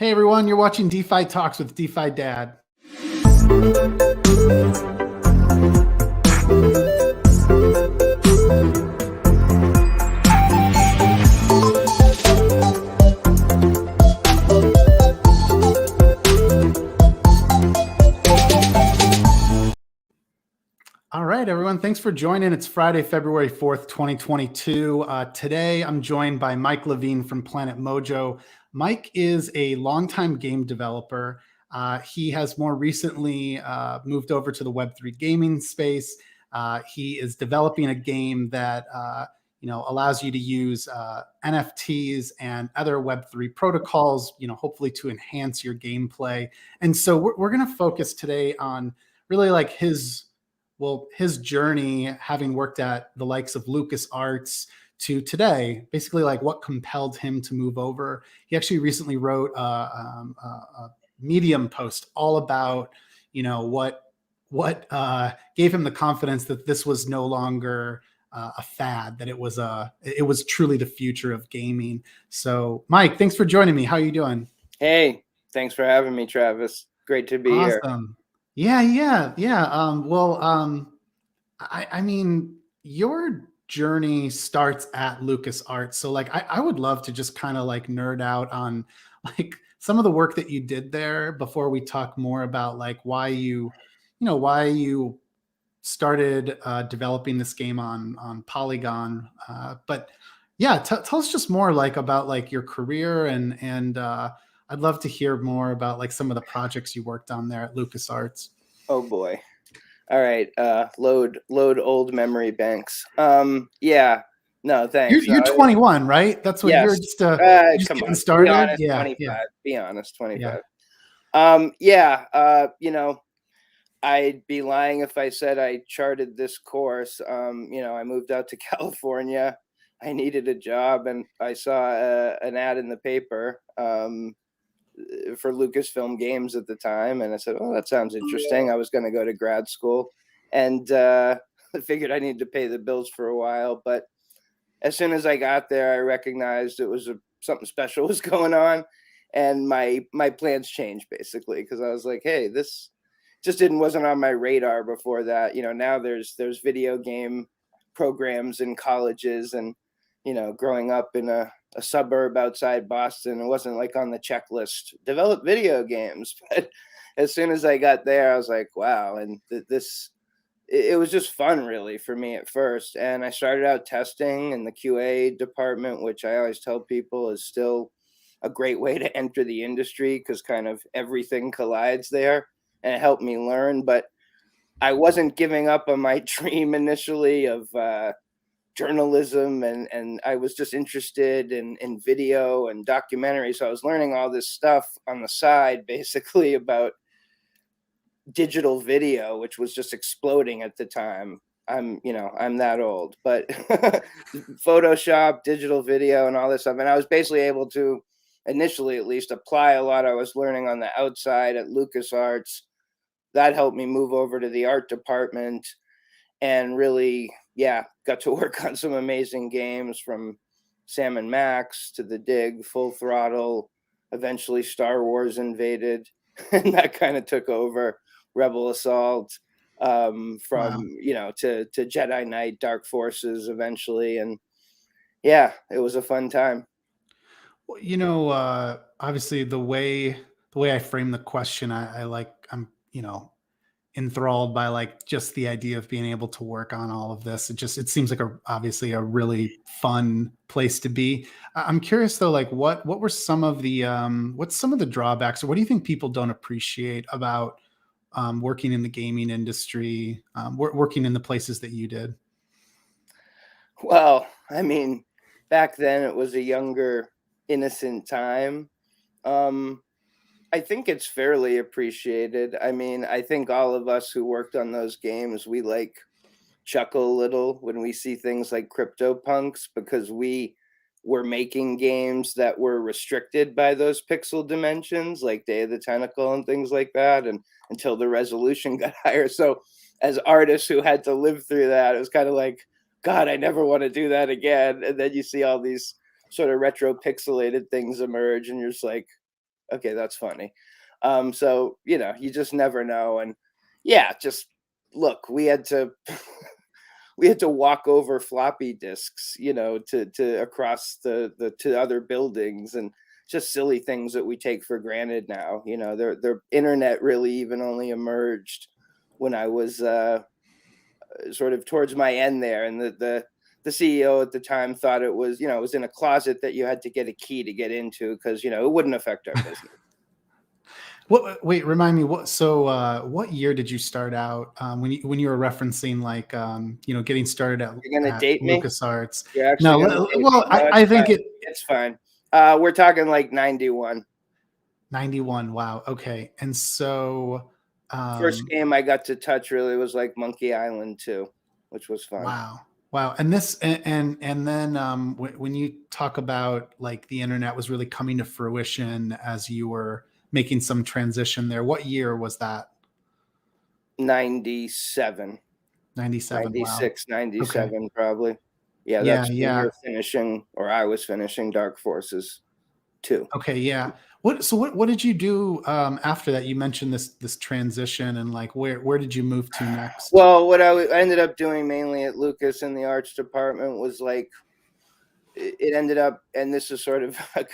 Hey everyone, you're watching DeFi Talks with DeFi Dad. All right, everyone. Thanks for joining. It's Friday, February 4th, 2022. Today, I'm joined by Mike Levine from Planet Mojo. Mike is a longtime game developer. He has more recently moved over to the Web3 gaming space. He is developing a game that allows you to use NFTs and other Web3 protocols, hopefully to enhance your gameplay. And so we're going to focus today on really like his journey, having worked at the likes of LucasArts to today, basically like what compelled him to move over. He actually recently wrote a Medium post all about, what gave him the confidence that this was no longer a fad, that it was truly the future of gaming. So Mike, thanks for joining me. How are you doing? Hey, thanks for having me, Travis. Great to be here. Awesome. Yeah. I mean, your journey starts at LucasArts. So like, I would love to just kind of like nerd out on like some of the work that you did there before we talk more about like why you started developing this game on Polygon. But yeah, tell us just more like about like your career and I'd love to hear more about like some of the projects you worked on there at LucasArts. Oh boy. All right. Load old memory banks. Yeah. No, thanks. You're 21, right? That's what yes. you're just come getting on. started. Be honest, Yeah. 25. Yeah. Be honest, 25. Yeah. I'd be lying if I said I charted this course. I moved out to California. I needed a job, and I saw an ad in the paper for Lucasfilm Games at the time, and I said, "Oh, that sounds interesting." I was going to go to grad school, and I figured I needed to pay the bills for a while. But as soon as I got there, I recognized it was something special was going on, and my plans changed basically because I was like, "Hey, this just wasn't on my radar before that." Now there's video game programs in colleges, and growing up in a suburb outside Boston, it wasn't like on the checklist, develop video games. But as soon as I got there, I was like, wow. And it was just fun really for me at first. And I started out testing in the QA department, which I always tell people is still a great way to enter the industry because kind of everything collides there, and it helped me learn. But I wasn't giving up on my dream initially of journalism, and I was just interested in video and documentary. So I was learning all this stuff on the side basically about digital video, which was just exploding at the time. I'm that old, but Photoshop, digital video, and all this stuff. And I was basically able to initially at least apply a lot I was learning on the outside at LucasArts. That helped me move over to the art department and really got to work on some amazing games, from Sam and Max to The Dig, Full Throttle, eventually Star Wars Invaded, and that kind of took over, Rebel Assault, to Jedi Knight, Dark Forces eventually. And yeah, it was a fun time. Well, obviously the way I frame the question, I'm enthralled by like just the idea of being able to work on all of this. It seems like obviously a really fun place to be. I'm curious though, like what were some of the what's some of the drawbacks, or what do you think people don't appreciate about working in the gaming industry, working in the places that you did? Well, I mean, back then it was a younger, innocent time. I think it's fairly appreciated. I mean, I think all of us who worked on those games, we like chuckle a little when we see things like CryptoPunks, because we were making games that were restricted by those pixel dimensions, like Day of the Tentacle and things like that, and until the resolution got higher. So as artists who had to live through that, it was kind of like, God, I never want to do that again. And then you see all these sort of retro pixelated things emerge, and you're just like, okay, that's funny. So, you know, you just never know. And yeah, just look, we had to we had to walk over floppy disks, you know, to across the to other buildings, and just silly things that we take for granted now. You know, their internet really even only emerged when I was sort of towards my end there, and the CEO at the time thought it was, you know, it was in a closet that you had to get a key to get into because, you know, it wouldn't affect our business. What? Wait, remind me. What? So, what year did you start out? When you were referencing like you know, getting started You're gonna at date me? LucasArts? You're actually No, gonna date well, me? No, it's I fine. think it It's fine. We're talking like 91. 91. Wow. Okay. And so, First um, game I got to touch really was like Monkey Island 2, which was fun. wow. Wow. And this, and then when you talk about like the internet was really coming to fruition as you were making some transition there, what year was that? 97, 97. Wow. 96, Okay. 97, probably. Yeah, Yeah. that's when we Yeah. were finishing, or I was finishing Dark Forces 2. Okay, yeah. What did you do after that? You mentioned this transition and like where did you move to next? Well, what I ended up doing mainly at Lucas in the arts department was like, it ended up, and this is sort of a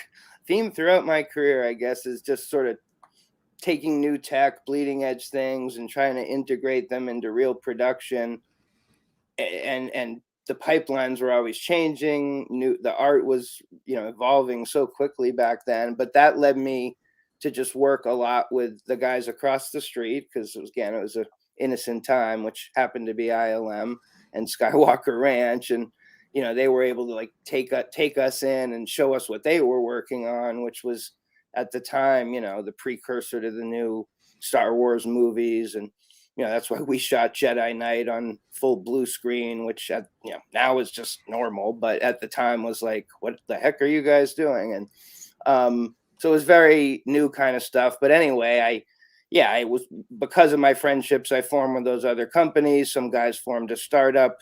theme throughout my career, I guess, is just sort of taking new tech, bleeding edge things, and trying to integrate them into real production. And the pipelines were always changing. The art was, you know, evolving so quickly back then. But that led me to just work a lot with the guys across the street, because it was a innocent time, which happened to be ILM and Skywalker Ranch. And you know, they were able to like take us in and show us what they were working on, which was at the time, you know, the precursor to the new Star Wars movies. And you know, that's why we shot Jedi Knight on full blue screen, which you know, now is just normal, but at the time was like, what the heck are you guys doing? And so it was very new kind of stuff. But anyway, I was, because of my friendships I formed with those other companies. Some guys formed a startup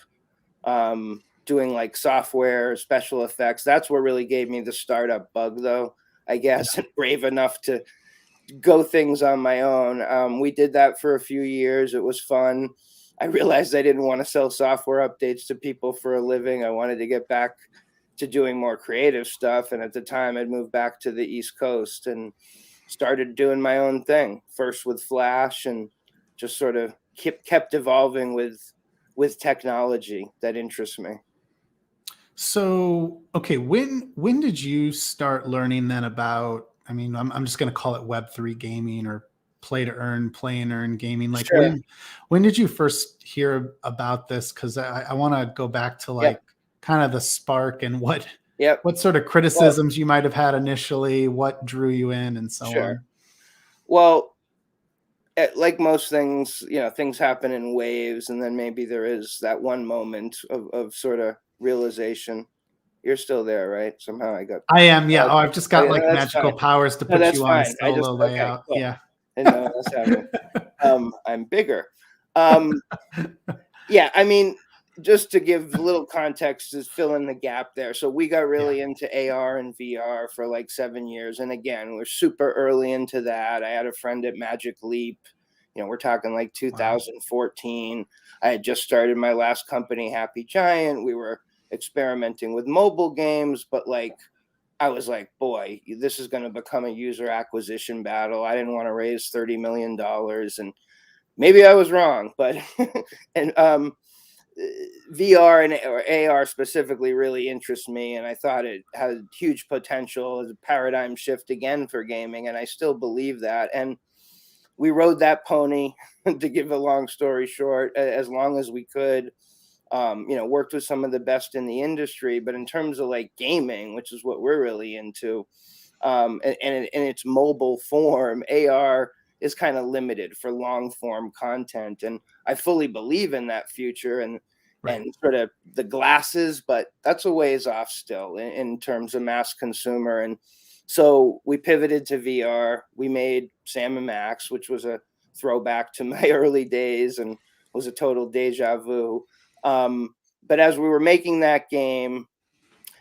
doing like software, special effects. That's what really gave me the startup bug, though, I guess, and brave enough to go things on my own. We did that for a few years. It was fun. I realized I didn't want to sell software updates to people for a living. I wanted to get back to doing more creative stuff. And at the time, I'd moved back to the East Coast and started doing my own thing, first with Flash, and just sort of kept evolving with technology that interests me. So, okay, when did you start learning then about, I mean, I'm just going to call it Web3 gaming or play and earn gaming. Like Sure. when did you first hear about this? Because I want to go back to like Yep. kind of the spark and Yep. what sort of Well, criticisms you might have had initially, what drew you in, and so sure. on. Well, like most things, you know, things happen in waves, and then maybe there is that one moment of sort of realization. You're still there, right? Somehow I got. I am, yeah. Okay. Oh, I've just got Okay, like no, that's magical fine. powers to No, put that's you on fine. I solo just, okay, layout. cool. Yeah. Didn't know what was happening. I'm bigger. Um, yeah, I mean, just to give a little context, to fill in the gap there. So we got Yeah. really into AR and VR for like 7 years, and again, we're super early into that. I had a friend at Magic Leap. You know, we're talking like Wow. 2014. I had just started my last company, Happy Giant. We were experimenting with mobile games, but like, I was like, boy, this is going to become a user acquisition battle. I didn't want to raise $30 million, and maybe I was wrong, but and VR and or AR specifically really interests me, and I thought it had huge potential as a paradigm shift again for gaming, and I still believe that. And we rode that pony, to give a long story short, as long as we could. You know, worked with some of the best in the industry, but in terms of like gaming, which is what we're really into, and in its mobile form, AR is kind of limited for long form content, and I fully believe in that future, Right. and sort of the glasses, but that's a ways off still in terms of mass consumer. And so we pivoted to VR. We made Sam and Max, which was a throwback to my early days and was a total deja vu. But as we were making that game,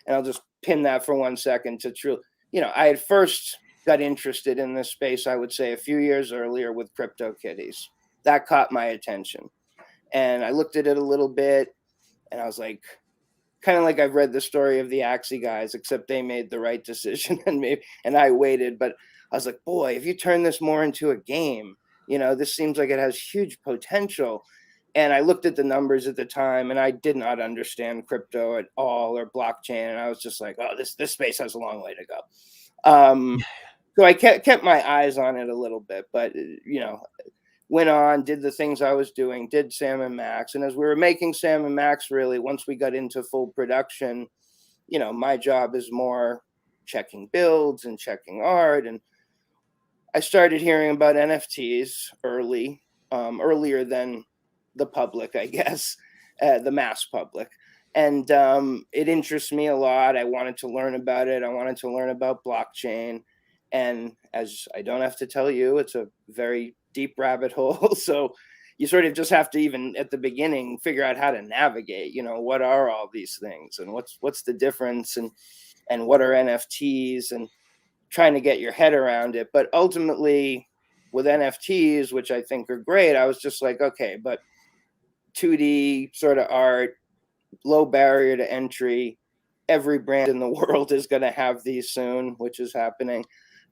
and I'll just pin that for 1 second to true, you know, I had first got interested in this space, I would say a few years earlier with CryptoKitties. That caught my attention. And I looked at it a little bit and I was like, kind of like I've read the story of the Axie guys, except they made the right decision and I waited. But I was like, boy, if you turn this more into a game, this seems like it has huge potential. And I looked at the numbers at the time and I did not understand crypto at all or blockchain. And I was just like, oh, this space has a long way to go. So I kept my eyes on it a little bit, but went on, did the things I was doing, did Sam and Max. And as we were making Sam and Max, really, once we got into full production, my job is more checking builds and checking art. And I started hearing about NFTs earlier than the public, I guess, the mass public. And it interests me a lot. I wanted to learn about it. I wanted to learn about blockchain. And as I don't have to tell you, it's a very deep rabbit hole. So you sort of just have to, even at the beginning, figure out how to navigate, what are all these things and what's the difference and what are NFTs and trying to get your head around it. But ultimately with NFTs, which I think are great, I was just like, okay, but 2D sort of art, low barrier to entry. Every brand in the world is going to have these soon, which is happening.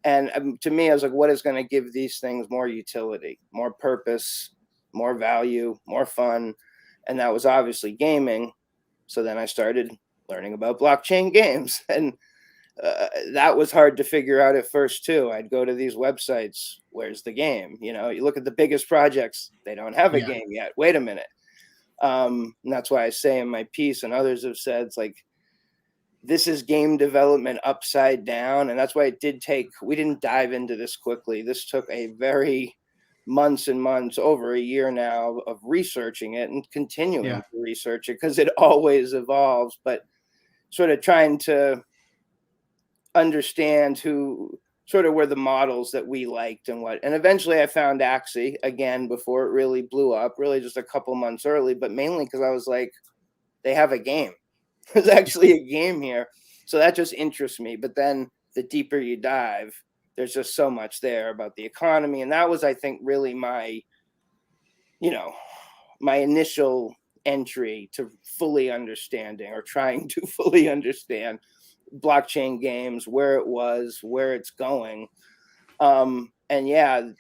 And to me, I was like, what is going to give these things more utility, more purpose, more value, more fun? And that was obviously gaming. So then I started learning about blockchain games. And that was hard to figure out at first, too. I'd go to these websites. Where's the game? You look at the biggest projects. They don't have a game yet. Wait a minute. And that's why I say in my piece, and others have said, it's like, this is game development upside down. And that's why we didn't dive into this quickly. This took a very months and months, over a year now, of researching it and continuing to research it because it always evolves, but sort of trying to understand who sort of were the models that we liked and what. And eventually I found Axie again before it really blew up, really just a couple months early, but mainly because I was like, they have a game. There's actually a game here. So that just interests me. But then the deeper you dive, there's just so much there about the economy. And that was, I think, really my initial entry to fully understanding or trying to fully understand blockchain games, where it was, where it's going. And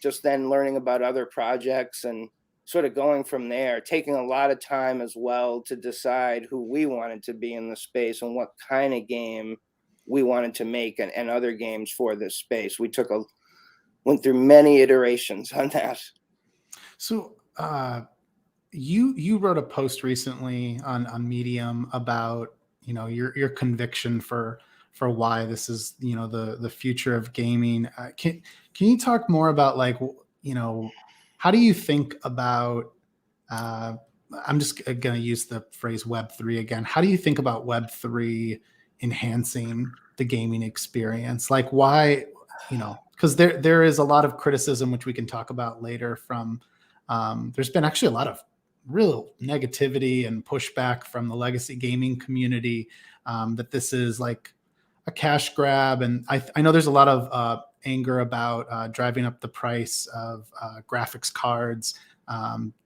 just then learning about other projects and sort of going from there, taking a lot of time as well to decide who we wanted to be in the space and what kind of game we wanted to make and other games for this space. We went through many iterations on that. So you wrote a post recently on Medium about your conviction for why this is the future of gaming. Can you talk more about how do you think about I'm just going to use the phrase Web3 again. How do you think about Web3 enhancing the gaming experience? Like why, because there is a lot of criticism, which we can talk about later from, there's been actually a lot of real negativity and pushback from the legacy gaming community that this is like a cash grab. And I know there's a lot of anger about driving up the price of graphics cards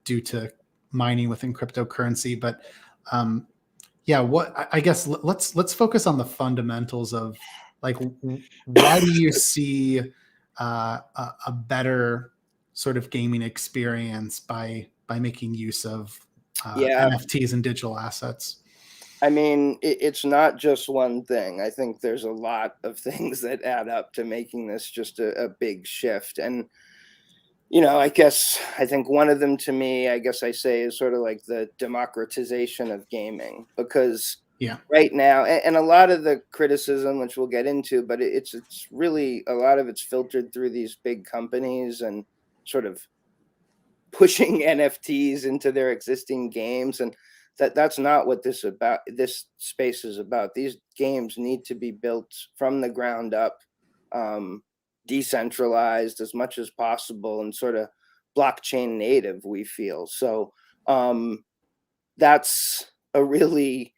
due to mining within cryptocurrency. But I guess let's focus on the fundamentals of like, why do you see a better sort of gaming experience by making use of NFTs and digital assets? I mean, it's not just one thing. I think there's a lot of things that add up to making this just a big shift. And, I think one of them to me, I guess I say, is sort of like the democratization of gaming. Because right now, and a lot of the criticism, which we'll get into, but it's really, a lot of it's filtered through these big companies and sort of pushing NFTs into their existing games. And that's not what this space is about. These games need to be built from the ground up, decentralized as much as possible, and sort of blockchain native, we feel. So that's a really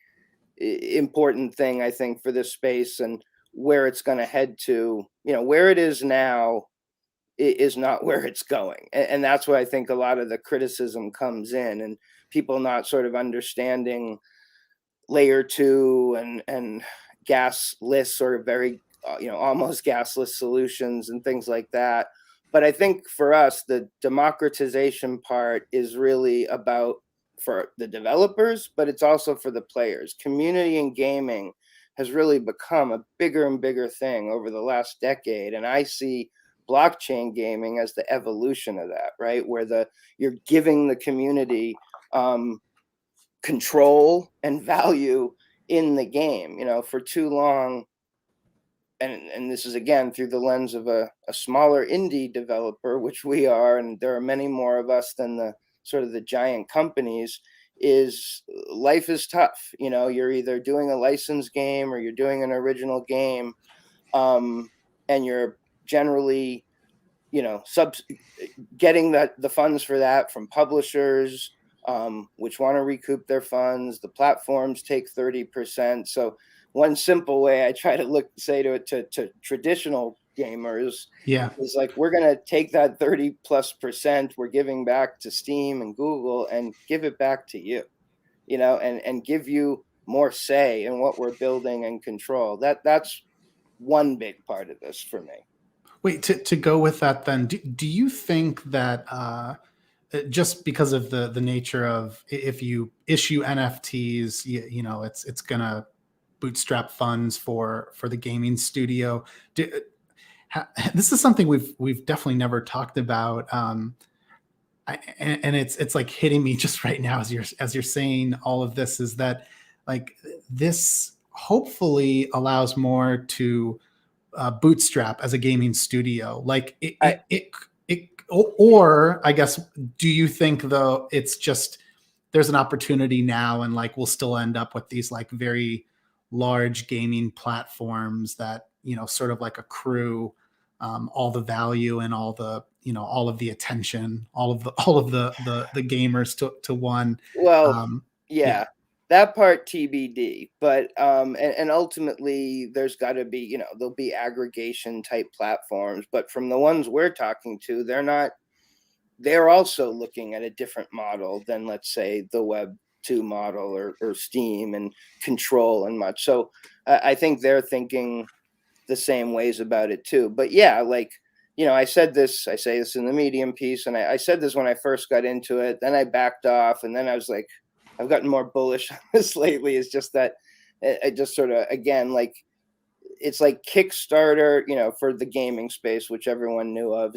important thing, I think, for this space. And where it's going to head to. Where it is now is not where it's going. And that's where I think a lot of the criticism comes in, and people not sort of understanding layer 2 and gasless, or very almost gasless solutions and things like that. But I think for us, the democratization part is really about for the developers, but it's also for the players. Community in gaming has really become a bigger and bigger thing over the last decade, and I see blockchain gaming as the evolution of that, right? Where you're giving the community control and value in the game. For too long, and this is again through the lens of a smaller indie developer, which we are, and there are many more of us than the sort of the giant companies, is life is tough. You're either doing a licensed game or you're doing an original game, and you're generally getting the funds for that from publishers, which want to recoup their funds. The platforms take 30%. So one simple way I try to say to it to traditional gamers is like, we're going to take that 30+% we're giving back to Steam and Google and give it back to you, and give you more say in what we're building and control. That's one big part of this for me. Wait, to go with that then, do you think that just because of the nature of, if you issue NFTs, it's gonna bootstrap funds for the gaming studio? This is something we've definitely never talked about, and it's like hitting me just right now as you're saying all of this, is that like this hopefully allows more to bootstrap as a gaming studio, like or I guess, do you think though it's just there's an opportunity now, and like we'll still end up with these like very large gaming platforms that sort of like accrue all the value and all of the attention, all of the gamers to one? Well, Yeah. that part TBD, but and ultimately there's got to be, there'll be aggregation type platforms, but from the ones we're talking to, they're also looking at a different model than, let's say, the Web2 model or Steam and control and much. So I think they're thinking the same ways about it too. But yeah, like, I say this in the Medium piece, and I said this when I first got into it, then I backed off, and then I was like, I've gotten more bullish on this lately. It's just that I just sort of, again, like, it's like Kickstarter, for the gaming space, which everyone knew of.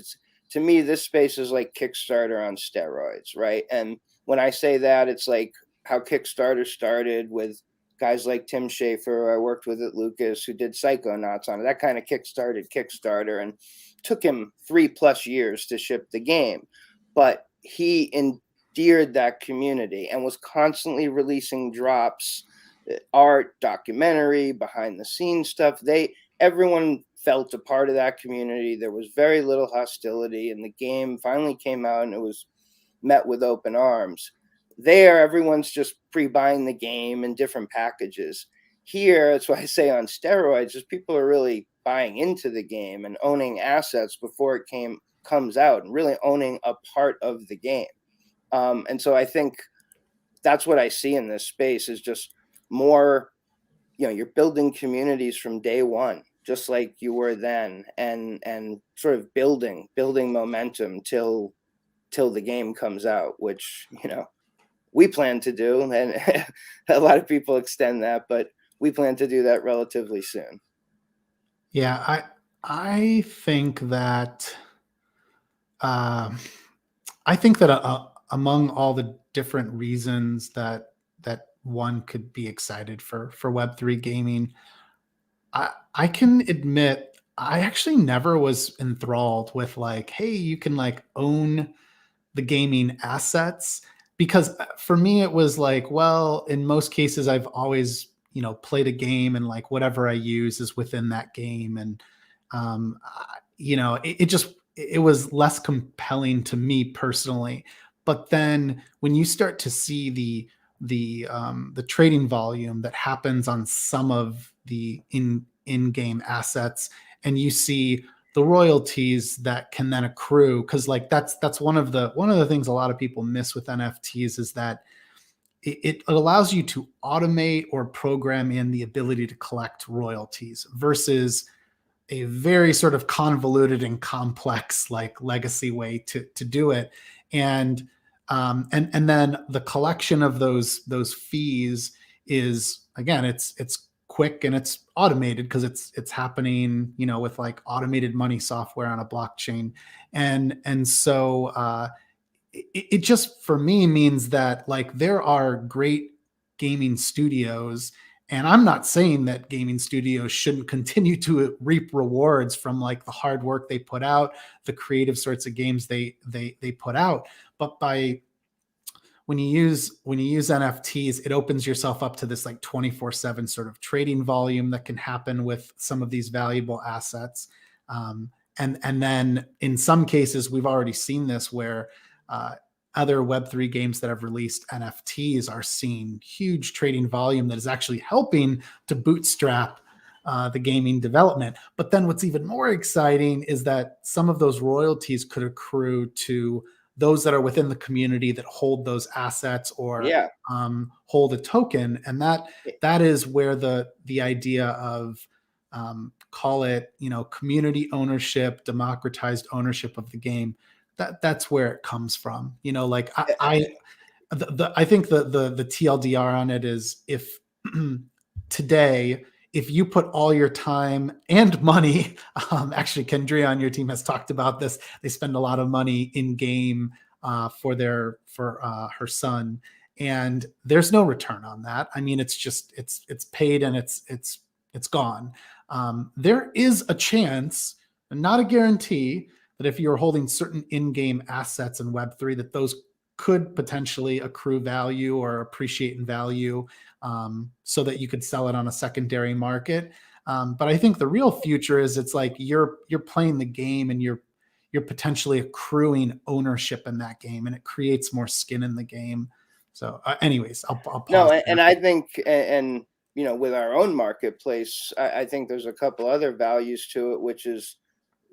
To me, this space is like Kickstarter on steroids, right? And when I say that, it's like how Kickstarter started with guys like Tim Schafer, who I worked with at Lucas, who did Psychonauts on it. That kind of kickstarted Kickstarter, and took him 3+ years to ship the game. But he endeared that community and was constantly releasing drops, art, documentary, behind the scenes stuff. Everyone felt a part of that community. There was very little hostility, and the game finally came out and it was met with open arms. There, everyone's just pre-buying the game in different packages. Here, that's why I say on steroids, is people are really buying into the game and owning assets before it comes out, and really owning a part of the game. And so I think that's what I see in this space, is just more, you're building communities from day one, just like you were then, and sort of building momentum till the game comes out, which, we plan to do. And a lot of people extend that, but we plan to do that relatively soon. Yeah, I think that among all the different reasons that one could be excited for Web3 gaming, I can admit I actually never was enthralled with like, hey, you can like own the gaming assets, because for me it was like, well, in most cases I've always played a game, and like whatever I use is within that game, and it was less compelling to me personally. But then when you start to see the trading volume that happens on some of the in-game assets, and you see the royalties that can then accrue. Because like that's one of the things a lot of people miss with NFTs is that it allows you to automate or program in the ability to collect royalties versus a very sort of convoluted and complex like legacy way to do it. And then the collection of those fees is, again, it's quick and it's automated because it's happening, with like automated money software on a blockchain. And so it just, for me, means that like there are great gaming studios, and I'm not saying that gaming studios shouldn't continue to reap rewards from like the hard work they put out, the creative sorts of games they put out. But by when you use NFTs, it opens yourself up to this like 24/7 sort of trading volume that can happen with some of these valuable assets. And then in some cases, we've already seen this where other Web3 games that have released NFTs are seeing huge trading volume that is actually helping to bootstrap the gaming development. But then what's even more exciting is that some of those royalties could accrue to those that are within the community that hold those assets or Yeah. hold a token. And that is where the idea of call it, community ownership, democratized ownership of the game, that's where it comes from. Like I think the TLDR on it is, if today, if you put all your time and money, actually Kendria on your team has talked about this. They spend a lot of money in game for her son, and there's no return on that. I mean, it's just it's paid and it's gone. There is a chance, and not a guarantee, that if you're holding certain in-game assets in Web3, that those could potentially accrue value or appreciate in value, so that you could sell it on a secondary market. But I think the real future is, it's like you're playing the game and you're potentially accruing ownership in that game, and it creates more skin in the game. So anyways, I'll pause. No, and I think, and with our own marketplace, I think there's a couple other values to it, which is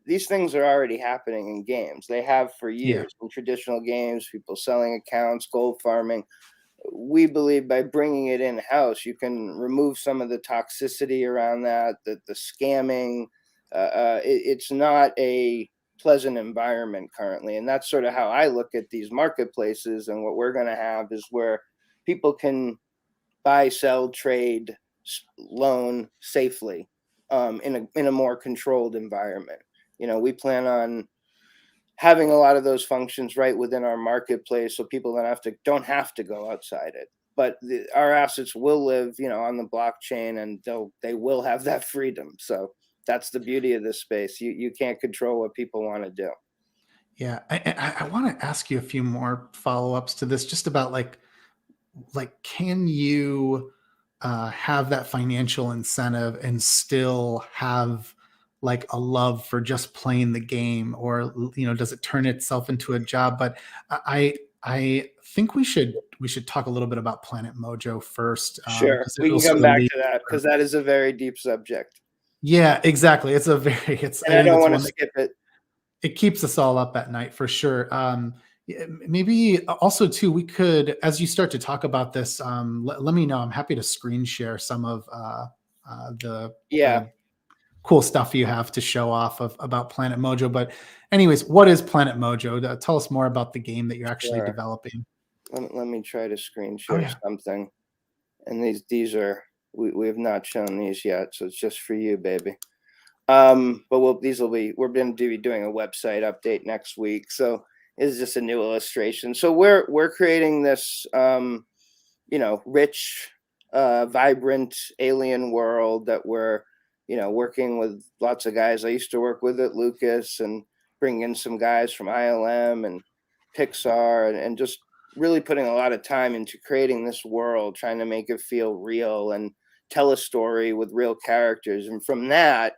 these things are already happening in games. They have for Yeah. years in traditional games, people selling accounts, gold farming. We believe by bringing it in house, you can remove some of the toxicity around that, the scamming. It's not a pleasant environment currently. And that's sort of how I look at these marketplaces. And what we're going to have is where people can buy, sell, trade, loan safely, in a more controlled environment. We plan on having a lot of those functions right within our marketplace, so people don't have to go outside it. But our assets will live, on the blockchain, and they will have that freedom. So that's the beauty of this space. You can't control what people want to do. Yeah, I want to ask you a few more follow-ups to this, just about like can you have that financial incentive and still have like a love for just playing the game, or does it turn itself into a job? But I think we should talk a little bit about Planet Mojo first, Sure, because we it'll can come sort of back lead. to that because that is a very deep subject, Yeah, exactly. It's a very and I I think don't it's want to one that skip it. it keeps us all up at night for sure. Maybe also too, we could, as you start to talk about this, let me know. I'm happy to screen share some of Yeah, the cool stuff you have to show off about Planet Mojo. But anyways, what is Planet Mojo? Tell us more about the game that you're actually sure. developing. Let me try to screen Oh share yeah. something. And these are, we have not shown these yet, so it's just for you, baby. But we're going to be doing a website update next week, so it's just a new illustration. So we're creating this rich, vibrant alien world that we're working with lots of guys I used to work with at Lucas, and bring in some guys from ILM and Pixar, and just really putting a lot of time into creating this world, trying to make it feel real and tell a story with real characters, and from that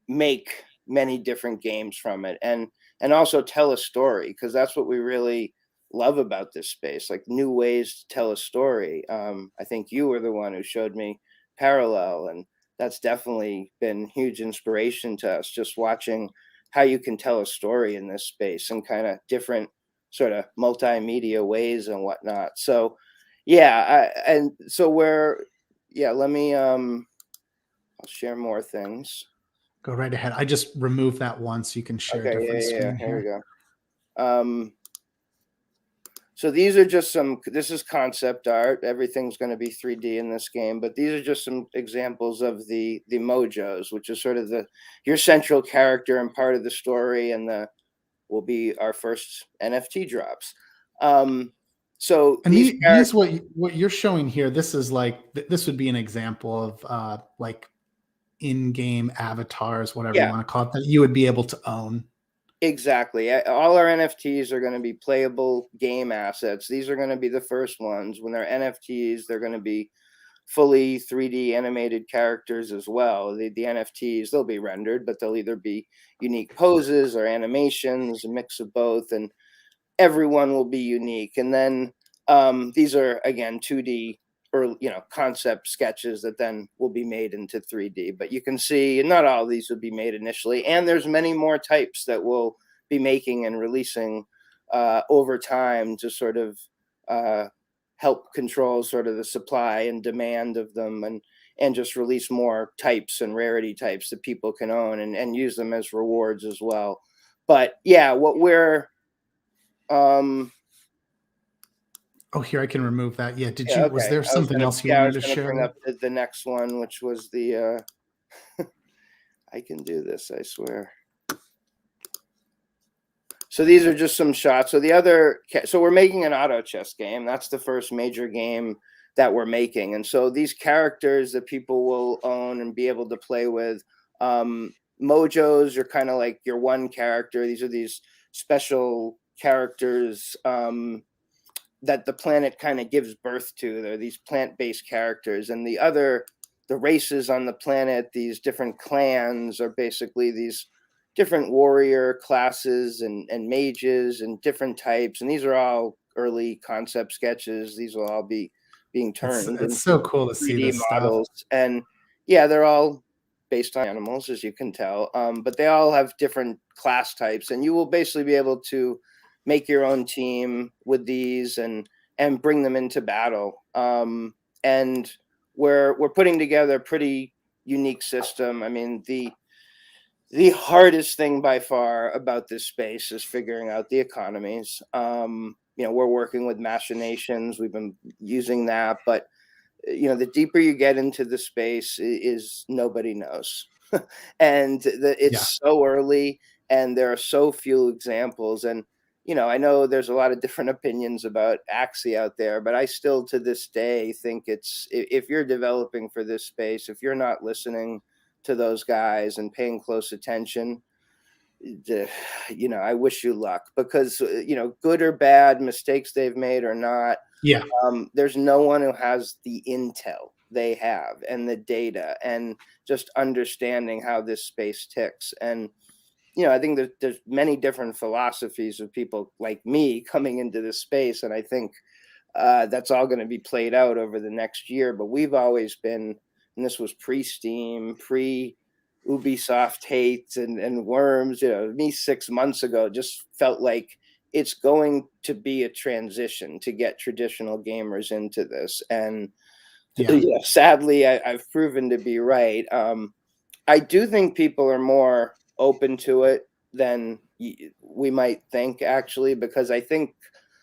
make many different games from it, and also tell a story, because that's what we really love about this space, like new ways to tell a story. I think you were the one who showed me Parallel, and that's definitely been huge inspiration to us, just watching how you can tell a story in this space and kind of different sort of multimedia ways and whatnot. So yeah, and so yeah, let me I'll share more things. Go right ahead. I just removed that one so you can share a Okay, different yeah, screen here we here. go. So these are just this is concept art. Everything's going to be 3D in this game, but these are just some examples of the mojos, which is sort of your central character and part of the story, and will be our first NFT drops. So And these these characters, what you're showing here, this is like this would be an example of like in-game avatars, whatever you yeah, want to call it, that you would be able to own. exactly. All our NFTs are going to be playable game assets. These are going to be the first ones. When they're NFTs, they're going to be fully 3D animated characters as well. The NFTs, they'll be rendered, but they'll either be unique poses or animations, a mix of both, and everyone will be unique. And then these are again 2D or concept sketches that then will be made into 3D. But you can see not all of these will be made initially, and there's many more types that we'll be making and releasing over time to sort of uh, help control sort of the supply and demand of them, and just release more types and rarity types that people can own and use them as rewards as well. But yeah, what we're um, Oh, here I can remove that. Yeah. yeah, Was okay. there something else you I wanted was to gonna share bring there? up the next one, which was the I can do this, I swear. So these are just some shots. So we're making an auto chess game. That's the first major game that we're making. And so these characters that people will own and be able to play with, mojos are kind of like your one character. These are these special characters that the planet kind of gives birth to. They're these plant-based characters, and the races on the planet, these different clans, are basically these different warrior classes and mages and different types. And these are all early concept sketches. These will all be being turned It's into so cool to see 3D this stuff. models. And yeah, they're all based on animals, as you can tell, but they all have different class types, and you will basically be able to make your own team with these and bring them into battle. And we're putting together a pretty unique system. I mean, the hardest thing by far about this space is figuring out the economies. We're working with machinations. We've been using that, but the deeper you get into the space is nobody knows. And Yeah. it's so early, and there are so few examples. And I know there's a lot of different opinions about Axie out there, but I still to this day think if you're developing for this space, if you're not listening to those guys and paying close attention, I wish you luck, because good or bad, mistakes they've made or not, Yeah. there's no one who has the intel they have and the data and just understanding how this space ticks. And I think there's many different philosophies of people like me coming into this space, and I think that's all going to be played out over the next year. But we've always been, and this was pre-Steam, pre-Ubisoft hate and worms. Me 6 months ago just felt like it's going to be a transition to get traditional gamers into this, and Yeah. sadly, I've proven to be right. I do think people are more open to it than we might think, actually, because I think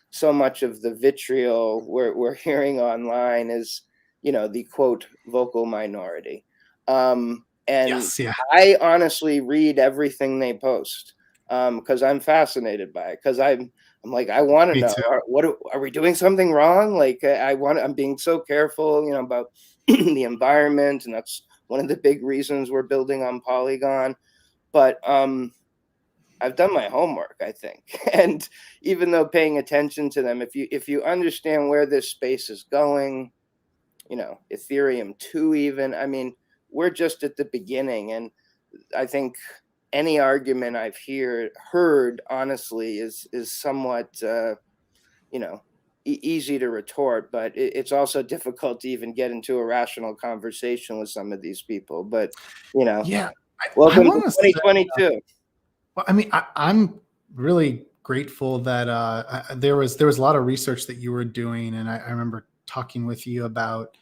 so much of the vitriol we're hearing online is, the quote vocal minority. And Yes. Yeah. I honestly read everything they post because I'm fascinated by it. Because I'm like, I want to Me know, too. are we doing something wrong? Like, I'm being so careful, about the environment, and that's one of the big reasons we're building on Polygon. But I've done my homework, I think. And even though paying attention to them, if you understand where this space is going, Ethereum 2 even, I mean, we're just at the beginning. And I think any argument I've heard honestly is somewhat you know easy to retort, but it's also difficult to even get into a rational conversation with some of these people. But Yeah, I welcome to want to say, 2022. well, I mean, I'm really grateful that there was a lot of research that you were doing, and I remember talking with you about,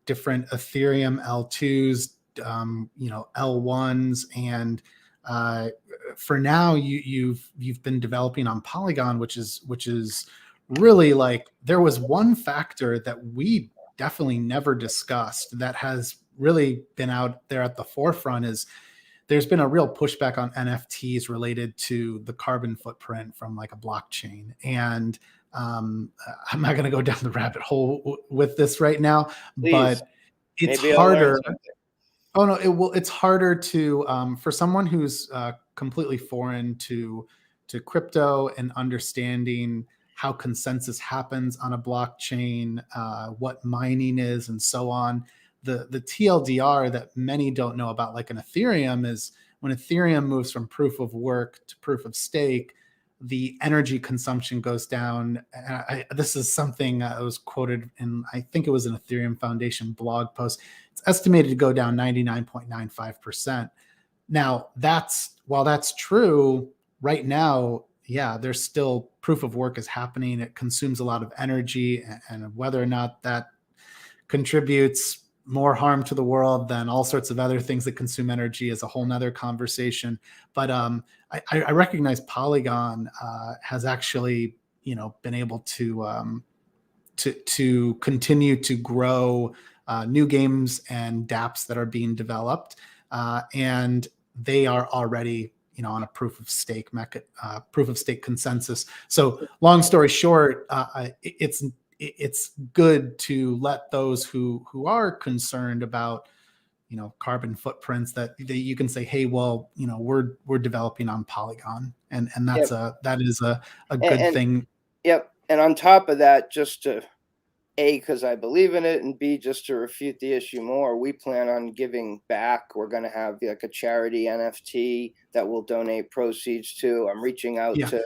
different Ethereum L2s, L1s, and uh, for now you've been developing on Polygon, which is really like, there was one factor that we definitely never discussed that has really been out there at the forefront is there's been a real pushback on NFTs related to the carbon footprint from like a blockchain. And I'm not going to go down the rabbit hole with this right now, Please, but it's maybe I'll learn harder. something. Oh no, it's harder to for someone who's completely foreign to crypto and understanding how consensus happens on a blockchain, what mining is, and so on. The TLDR that many don't know about, like an Ethereum, is when Ethereum moves from proof of work to proof of stake, the energy consumption goes down. This is something that was quoted in, I think it was an Ethereum Foundation blog post. It's estimated to go down 99.95%. Now, while that's true right now, yeah, there's still proof of work is happening. It consumes a lot of energy, and whether or not that contributes more harm to the world than all sorts of other things that consume energy is a whole nother conversation. But I recognize Polygon has actually, been able to continue to grow new games and dApps that are being developed, and they are already, on a proof of stake consensus. So, long story short, it's good to let those who are concerned about, carbon footprints, that you can say, hey, well, we're developing on Polygon, and Yep. that is a good And thing. yep. And on top of that, just to because I believe in it, and B, just to refute the issue more, we plan on giving back. We're going to have like a charity NFT that we'll donate proceeds to. I'm reaching out Yeah. to,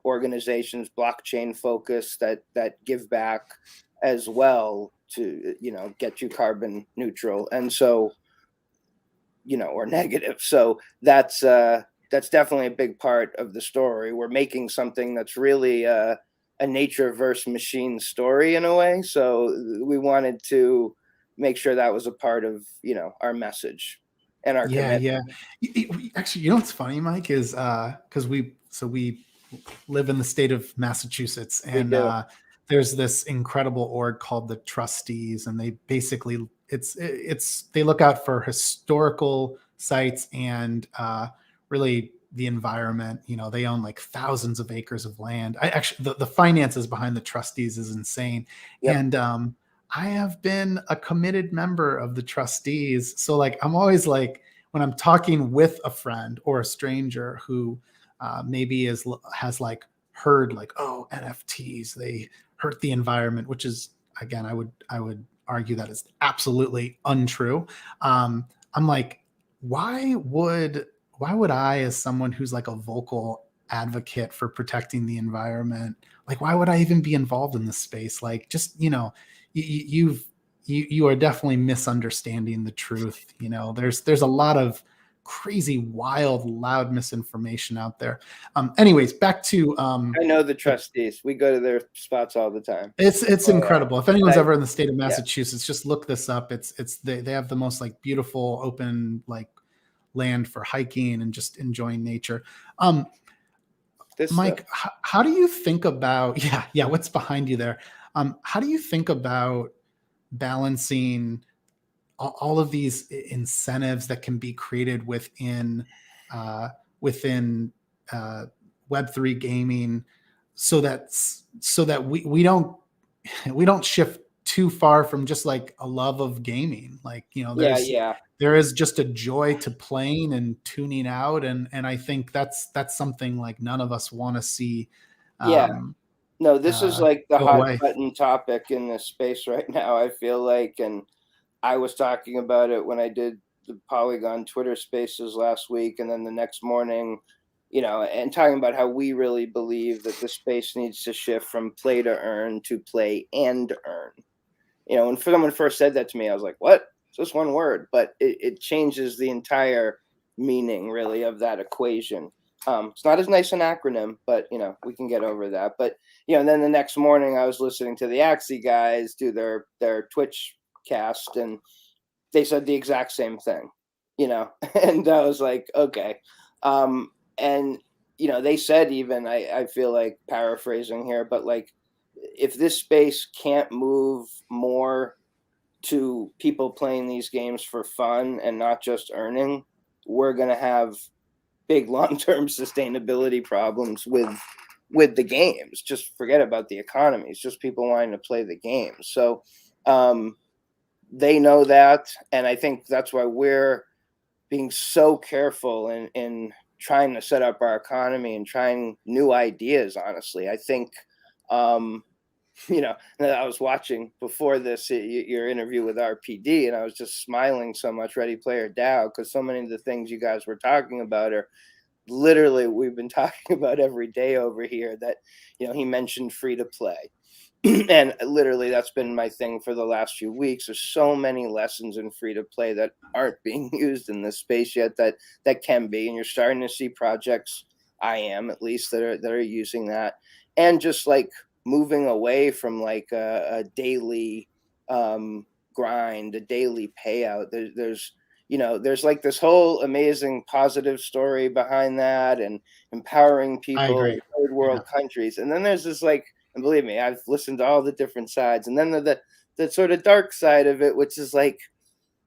organizations, blockchain focused, that give back as well to, get you carbon neutral. And so, or negative. So that's definitely a big part of the story. We're making something that's really a nature versus machine story in a way. So we wanted to make sure that was a part of, our message and our Yeah, commitment. yeah. Actually, what's funny, Mike, is because we live in the state of Massachusetts, We and do. there's this incredible org called the Trustees, and they basically they look out for historical sites and really the environment. They own like thousands of acres of land. I actually the finances behind the Trustees is insane, Yep. and I have been a committed member of the Trustees. So like, I'm always like, when I'm talking with a friend or a stranger who maybe has like heard like, oh, NFTs, they hurt the environment, which is, again, I would argue that is absolutely untrue. I'm like, why would I, as someone who's like a vocal advocate for protecting the environment, like, why would I even be involved in this space? Like, just, you are definitely misunderstanding the truth. There's a lot of crazy, wild, loud misinformation out there. Anyways, back to I know the Trustees. We go to their spots all the time. it's Oh, yeah. incredible. If anyone's Nice. ever in the state of Yeah. Massachusetts, just look this up. They have the most like beautiful open like land for hiking and just enjoying nature. This stuff. Mike, how do you think about yeah, what's behind you there? How do you think about balancing all of these incentives that can be created within Web3 gaming, so that we don't shift too far from just like a love of gaming? Like, Yeah. Yeah. there is just a joy to playing and tuning out, and I think that's something like none of us want to see Yeah. um, No, this is like the go hot away. button topic in this space right now, I feel like. And I was talking about it when I did the Polygon Twitter Spaces last week, and then the next morning, and talking about how we really believe that the space needs to shift from play to earn to play and earn. When someone first said that to me, I was like, what? It's just one word, but it changes the entire meaning really of that equation. It's not as nice an acronym, but we can get over that. But and then the next morning I was listening to the Axie guys do their Twitch cast, and they said the exact same thing, and I was like, okay. And they said, even I feel like paraphrasing here, but like, if this space can't move more to people playing these games for fun and not just earning, we're going to have big long-term sustainability problems with the games. Just forget about the economy. It's just people wanting to play the games. So they know that, and I think that's why we're being so careful in trying to set up our economy and trying new ideas. Honestly, I think I was watching before this your interview with RPD, and I was just smiling so much, Ready Player Dow, because so many of the things you guys were talking about are literally we've been talking about every day over here. That he mentioned free to play, and literally that's been my thing for the last few weeks. There's so many lessons in free to play that aren't being used in this space yet that can be, and you're starting to see projects, I am at least, that are using that, and just like moving away from like a daily grind, a daily payout. There's like this whole amazing positive story behind that, and empowering I people agree. in third world countries. And then there's this like, and believe me, I've listened to all the different sides. And then the sort of dark side of it, which is like,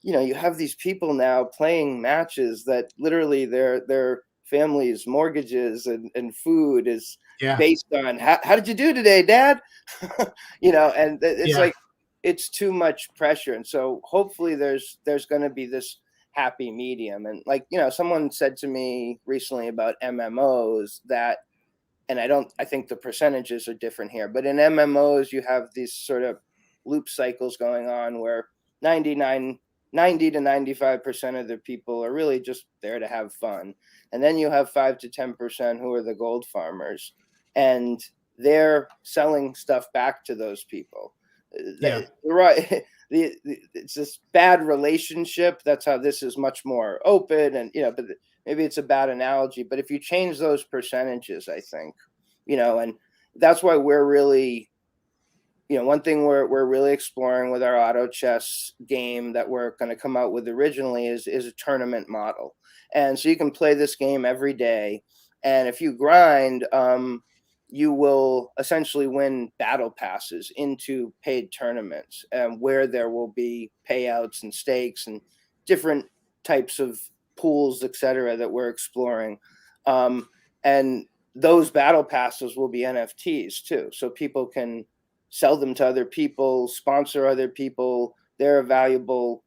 you have these people now playing matches that literally their families' mortgages and food is Yeah. based on how did you do today, Dad? And it's Yeah. like it's too much pressure. And so hopefully there's going to be this happy medium. And like someone said to me recently about MMOs that, and I think the percentages are different here, but in MMOs you have these sort of loop cycles going on where 90 to 95% of the people are really just there to have fun. And then you have 5 to 10% who are the gold farmers, and they're selling stuff back to those people. Yeah. Right. It's this bad relationship. That's how this is much more open, and but maybe it's a bad analogy, but if you change those percentages, I think, and that's why we're really, one thing we're really exploring with our auto chess game that we're going to come out with originally is a tournament model. And so you can play this game every day, and if you grind, you will essentially win battle passes into paid tournaments, where there will be payouts and stakes and different types of pools, etc., that we're exploring. And those battle passes will be NFTs too, so people can sell them to other people, sponsor other people. They're a valuable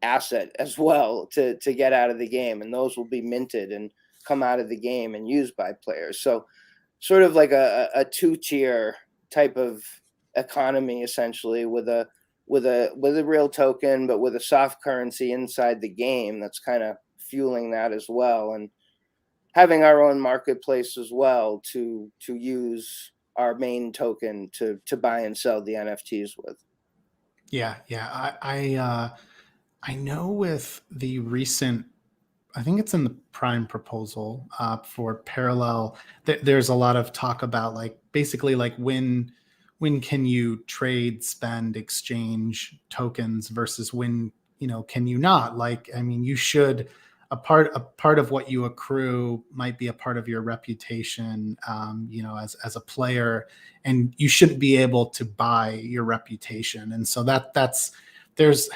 asset as well to get out of the game, and those will be minted and come out of the game and used by players. So sort of like a two-tier type of economy, essentially, with a real token, but with a soft currency inside the game that's kind of fueling that as well, and having our own marketplace as well to use our main token to buy and sell the NFTs with. Yeah. Yeah. I know with the recent, I think it's in the prime proposal for parallel, there's a lot of talk about like basically like when can you trade, spend, exchange tokens versus when can you not? Like, I mean, you should, a part of what you accrue might be a part of your reputation, as a player, and you shouldn't be able to buy your reputation. And so that's there's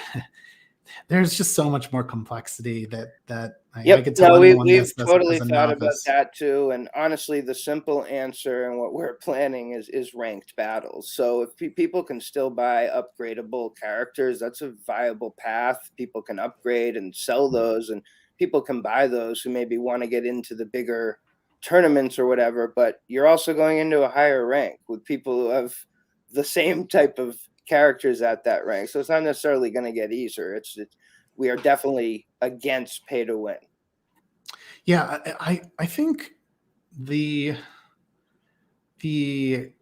there's just so much more complexity that I Yep. could tell No, anyone we've this as totally a thought about novice. that too. And honestly, the simple answer and what we're planning is ranked battles. So if people can still buy upgradable characters, that's a viable path. People can upgrade and sell those, and people can buy those who maybe want to get into the bigger tournaments or whatever. But you're also going into a higher rank with people who have the same type of characters at that rank. So it's not necessarily going to get easier. We are definitely against pay to win. Yeah, I think the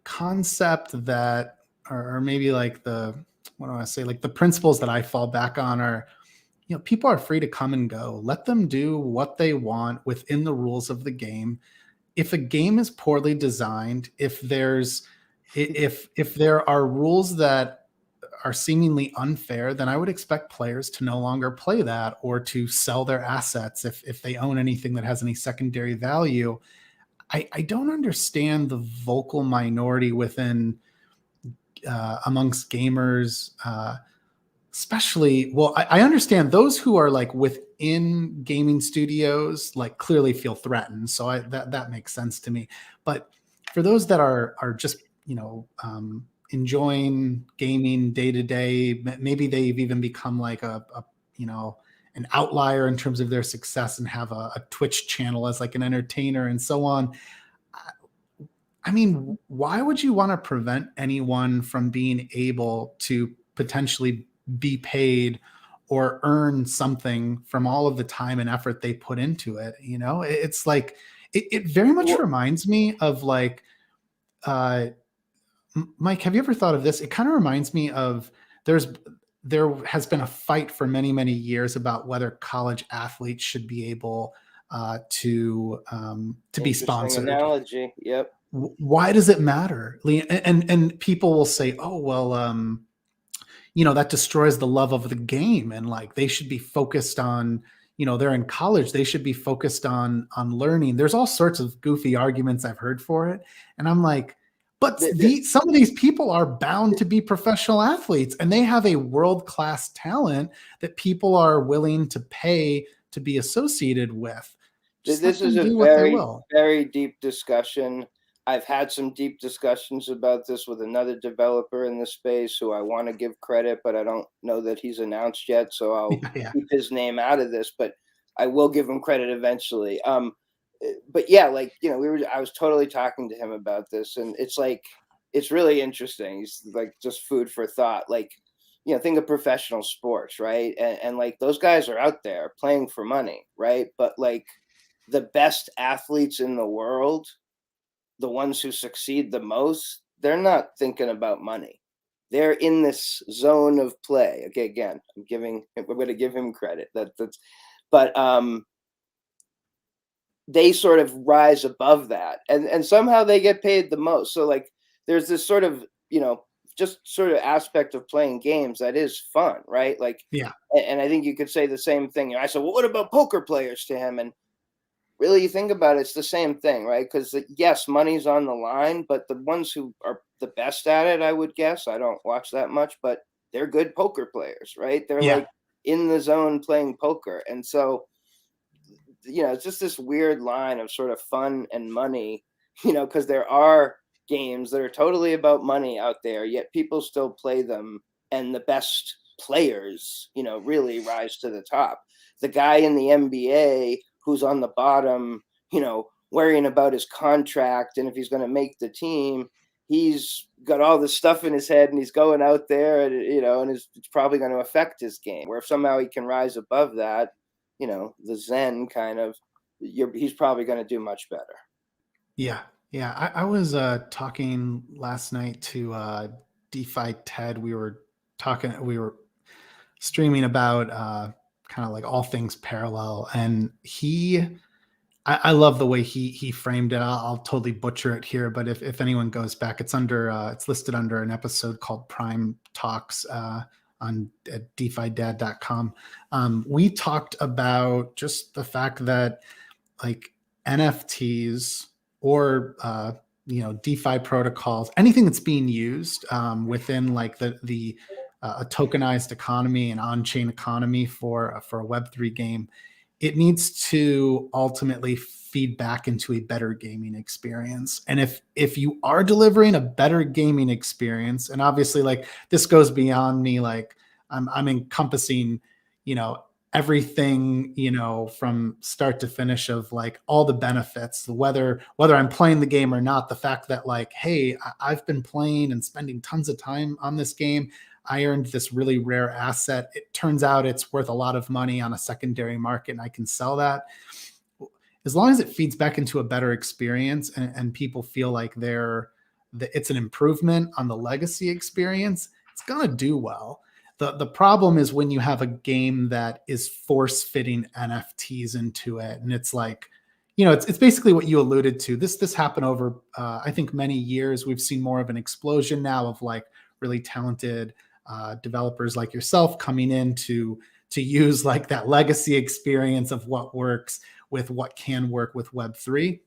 concept that, or maybe like what do I say, like the principles that I fall back on are, people are free to come and go. Let them do what they want within the rules of the game. If a game is poorly designed, if there are rules that are seemingly unfair, then I would expect players to no longer play that or to sell their assets if they own anything that has any secondary value. I don't understand the vocal minority within amongst gamers, especially. Well, I understand those who are like within gaming studios, like clearly feel threatened. So that makes sense to me. But for those that are just enjoying gaming day to day, maybe they've even become like an outlier in terms of their success and have a Twitch channel as like an entertainer and so on. I mean, why would you want to prevent anyone from being able to potentially be paid or earn something from all of the time and effort they put into it? It's like, it very much reminds me of like, Mike, have you ever thought of this? It kind of reminds me of there has been a fight for many, many years about whether college athletes should be able to be sponsored. Analogy. Yep. Why does it matter? And people will say, oh, well, that destroys the love of the game. And like, they should be focused on, they're in college, they should be focused on learning. There's all sorts of goofy arguments I've heard for it. And I'm like, but some of these people are bound to be professional athletes and they have a world-class talent that people are willing to pay to be associated with. This is a very, very deep discussion. I've had some deep discussions about this with another developer in the space who I want to give credit, but I don't know that he's announced yet. So I'll keep his name out of this, but I will give him credit eventually. But yeah, like, I was totally talking to him about this, and it's like, it's really interesting. He's like, just food for thought. Like, think of professional sports, right? And like, those guys are out there playing for money, right? But like, the best athletes in the world, the ones who succeed the most, they're not thinking about money. They're in this zone of play. Okay, again, we're going to give him credit. But they sort of rise above that, and somehow they get paid the most. So like, there's this sort of, just sort of aspect of playing games that is fun, right? Like, yeah. And I think you could say the same thing. I said, well, what about poker players to him? And really, you think about it, it's the same thing, right? Because yes, money's on the line, but the ones who are the best at it, I would guess, I don't watch that much, but they're good poker players, right? They're like in the zone playing poker. And so, it's just this weird line of sort of fun and money, because there are games that are totally about money out there, yet people still play them. And the best players, really rise to the top. The guy in the NBA who's on the bottom, worrying about his contract and if he's going to make the team, he's got all this stuff in his head and he's going out there and, and it's probably going to affect his game. Where if somehow he can rise above that, the Zen kind of, he's probably going to do much better. Yeah. Yeah. I was talking last night to DeFi Dad. We were streaming about kind of like all things parallel. And I love the way he framed it. I'll totally butcher it here, but if anyone goes back, it's listed under an episode called Prime Talks on DeFiDad.com. We talked about just the fact that like NFTs or DeFi protocols, anything that's being used within like the a tokenized economy and on-chain economy for a Web3 game, it needs to ultimately feed back into a better gaming experience. And if you are delivering a better gaming experience, and obviously like this goes beyond me, like I'm encompassing, everything, from start to finish of like all the benefits, whether I'm playing the game or not, the fact that like, hey, I've been playing and spending tons of time on this game. I earned this really rare asset. It turns out it's worth a lot of money on a secondary market and I can sell that. as long as it feeds back into a better experience and people feel like it's an improvement on the legacy experience, it's going to do well. The problem is when you have a game that is force fitting NFTs into it, and it's like, it's basically what you alluded to. This happened over I think many years. We've seen more of an explosion now of like really talented developers like yourself coming in to use like that legacy experience of what works with what can work with Web3.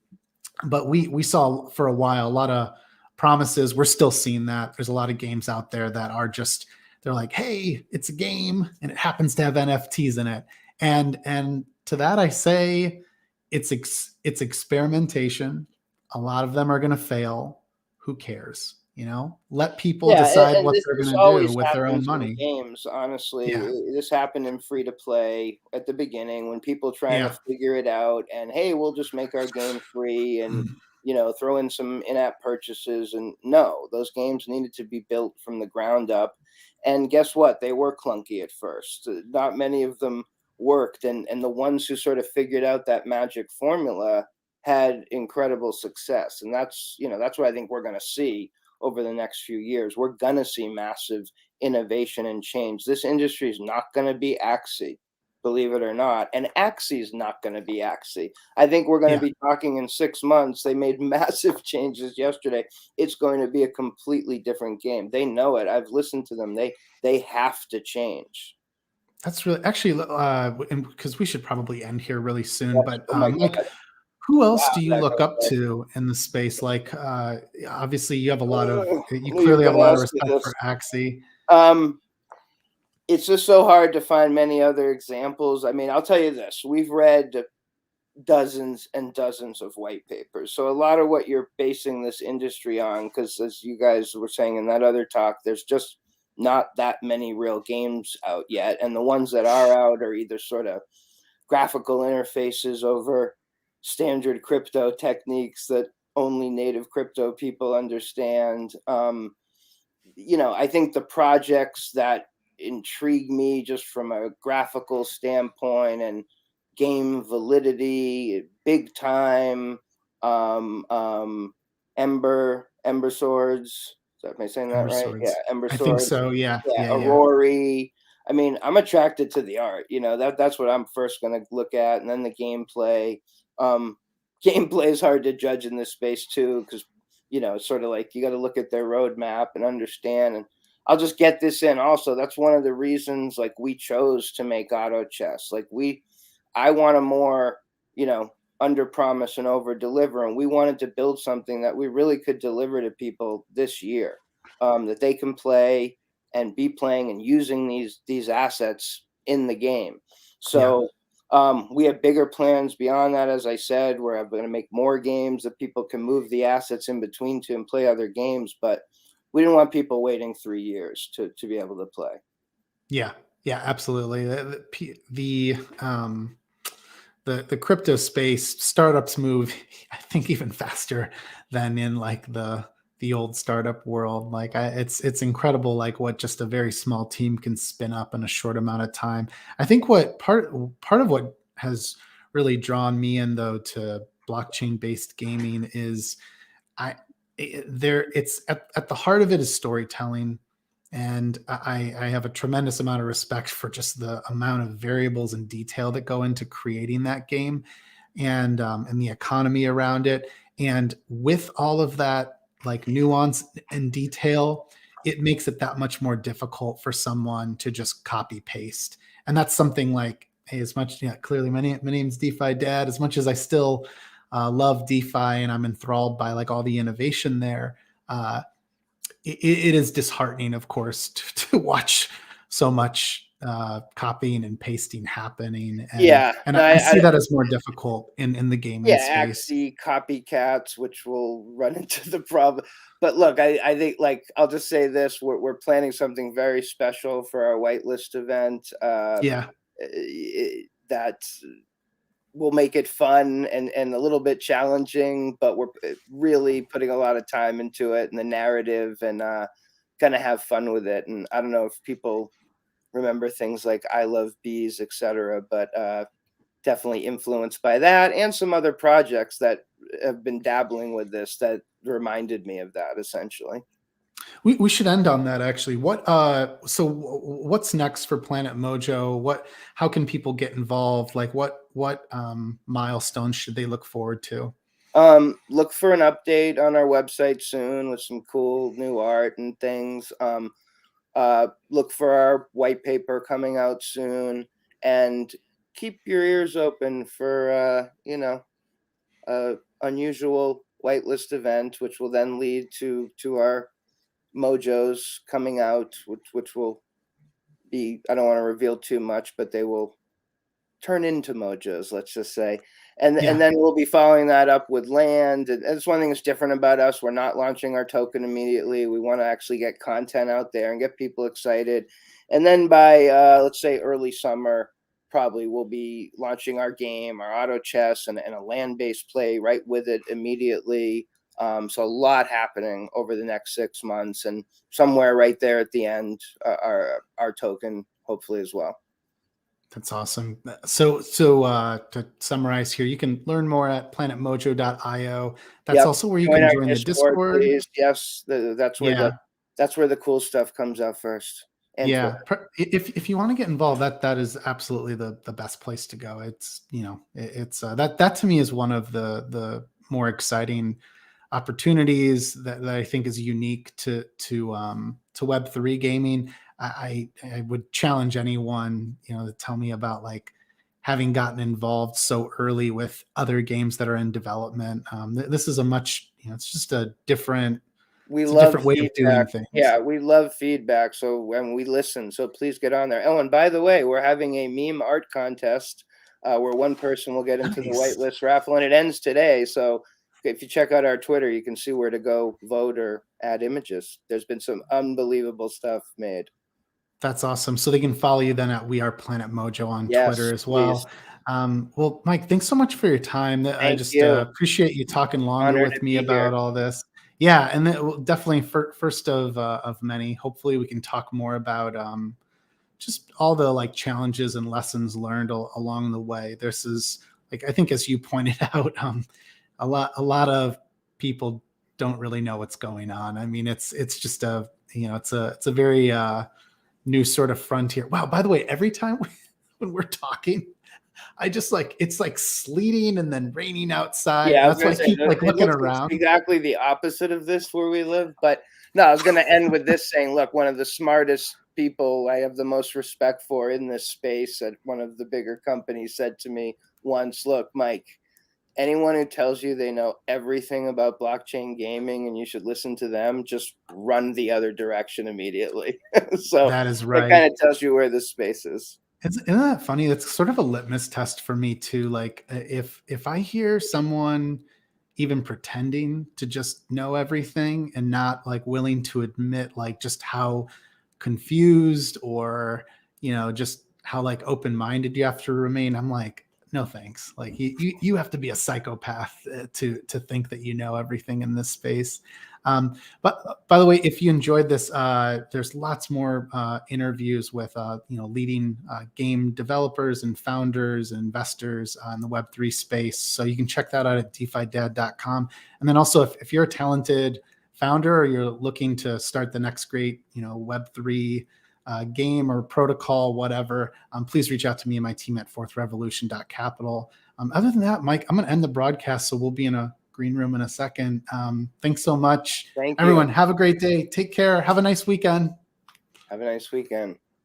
But we saw for a while a lot of promises. We're still seeing that. There's a lot of games out there that are just, they're like, hey, it's a game and it happens to have NFTs in it. And to that I say, it's experimentation. A lot of them are going to fail. Who cares? Let people Yeah, decide and what this, they're this going to do always with their own happens in money. games, honestly. Yeah. This happened in free to play at the beginning when people trying to Yeah. figure it out, and hey, we'll just make our game free and throw in some in-app purchases. And no, those games needed to be built from the ground up. And guess what? They were clunky at first. Not many of them worked, and the ones who sort of figured out that magic formula had incredible success. And that's what I think we're going to see over the next few years. We're going to see massive innovation and change. This industry is not going to be Axie, believe it or not. And Axie is not going to be Axie. I think we're going to Yeah. be talking in 6 months. They made massive changes yesterday. It's going to be a completely different game. They know it. I've listened to them. They have to change. That's really actually, because we should probably end here really soon. But Oh my Mike, God. who else Wow, do you that look goes up fast. to in the space? Like, obviously, you Knew you were clearly have going a to lot of ask me respect this. for Axie. It's just so hard to find many other examples. I mean, I'll tell you this: we've read dozens and dozens of white papers. So a lot of what you're basing this industry on, because as you guys were saying in that other talk, there's just not that many real games out yet. And the ones that are out are either sort of graphical interfaces over standard crypto techniques that only native crypto people understand. I think the projects that intrigue me just from a graphical standpoint and game validity, big time, um, um, Ember Swords. Am I saying that Ember right? Yeah, Swords. Ember I think Swords. so. Yeah. Yeah, Yeah. Yeah. Aurori. I mean, I'm attracted to the art. That's what I'm first going to look at, and then the gameplay. Um, Gameplay is hard to judge in this space too, because it's sort of like you got to look at their roadmap and understand. And I'll just get this in also. That's one of the reasons like we chose to make auto chess. I want to more, under promise and over deliver. And we wanted to build something that we really could deliver to people this year, that they can play and be playing and using these assets in the game. Yeah. So we have bigger plans beyond that. As I said, we're going to make more games that people can move the assets in between to and play other games. But we didn't want people waiting 3 years to be able to play. Yeah. Yeah. Absolutely. The crypto space startups move, I think, even faster than in like the old startup world. Like it's incredible, like what just a very small team can spin up in a short amount of time. I think what part of what has really drawn me in though to blockchain based gaming is it's at the heart of it is storytelling. And I have a tremendous amount of respect for just the amount of variables and detail that go into creating that game, and the economy around it. And with all of that like nuance and detail, it makes it that much more difficult for someone to just copy paste. And that's something like, hey, as much, yeah, clearly my name's DeFi Dad. As much as I still love DeFi and I'm enthralled by like all the innovation there, it is disheartening, of course, to watch so much copying and pasting happening, and Yeah, and no, I see that as more difficult in the gaming yeah, space. Axie copycats, which will run into the problem. But look, I think like I'll just say this: we're planning something very special for our whitelist event. Yeah, That will make it fun and a little bit challenging, but we're really putting a lot of time into it and the narrative, and gonna have fun with it. And I don't know if people remember things like I love bees, etc. But definitely influenced by that and some other projects that have been dabbling with this that reminded me of that essentially. We should end on that actually. What's next for Planet Mojo? How can people get involved? Like what milestones should they look forward to? Look for an update on our website soon with some cool new art and things. Look for our white paper coming out soon, and keep your ears open for unusual whitelist event, which will then lead to our mojos coming out, which will be, I don't want to reveal too much, but they will turn into mojos, let's just say. And Yeah. then we'll be following that up with land. And that's one thing that's different about us. We're not launching our token immediately. We want to actually get content out there and get people excited. And then by let's say early summer, probably we'll be launching our game, our auto chess, and a land-based play right with it immediately. So a lot happening over the next 6 months, and somewhere right there at the end, our token hopefully as well. That's awesome. So to summarize here, you can learn more at planetmojo.io. That's also where you Join can our join the Discord. please. Yes, that's where that's where the cool stuff comes out first. And Twitter. If you want to get involved, that is absolutely the best place to go. It's it's that to me is one of the more exciting opportunities that I think is unique to Web3 gaming. I would challenge anyone, to tell me about like having gotten involved so early with other games that are in development. This is a much, it's just a different, we it's love a different way of doing things. Yeah, we love feedback. So when we listen, so please get on there. Oh, and by the way, we're having a meme art contest where one person will get into the whitelist raffle, and it ends today. So if you check out our Twitter, you can see where to go vote or add images. There's been some unbelievable stuff made. That's awesome. So they can follow you then at We Are Planet Mojo on Twitter as well. Well, Mike, thanks so much for your time. I just appreciate you talking longer with me about all this. Yeah, and then definitely first of many. Hopefully, we can talk more about just all the like challenges and lessons learned along the way. This is like, I think, as you pointed out, a lot of people don't really know what's going on. I mean, it's just it's a very new sort of frontier. Wow. By the way, every time when we're talking, I just it's like sleeting and then raining outside. Yeah, that's why I keep like looking around. Exactly the opposite of this where we live. But no, I was going to end with this saying, look, one of the smartest people I have the most respect for in this space at one of the bigger companies said to me once, look, Mike, anyone who tells you they know everything about blockchain gaming and you should listen to them, just run the other direction immediately. So that is right. It kind of tells you where the space is. Isn't that funny? It's sort of a litmus test for me too. Like if I hear someone even pretending to just know everything and not like willing to admit like just how confused or just how like open-minded you have to remain, I'm like, no thanks. Like you have to be a psychopath to think that you know everything in this space. But by the way, if you enjoyed this, there's lots more interviews with leading game developers and founders and investors in the Web3 space. So you can check that out at DeFiDad.com. And then also, if you're a talented founder or you're looking to start the next great Web3 game or protocol, whatever, please reach out to me and my team at fourthrevolution.capital. Other than that, Mike, I'm going to end the broadcast, so we'll be in a green room in a second. Thanks so much. Thank you. Everyone, have a great day. Take care. Have a nice weekend. Have a nice weekend.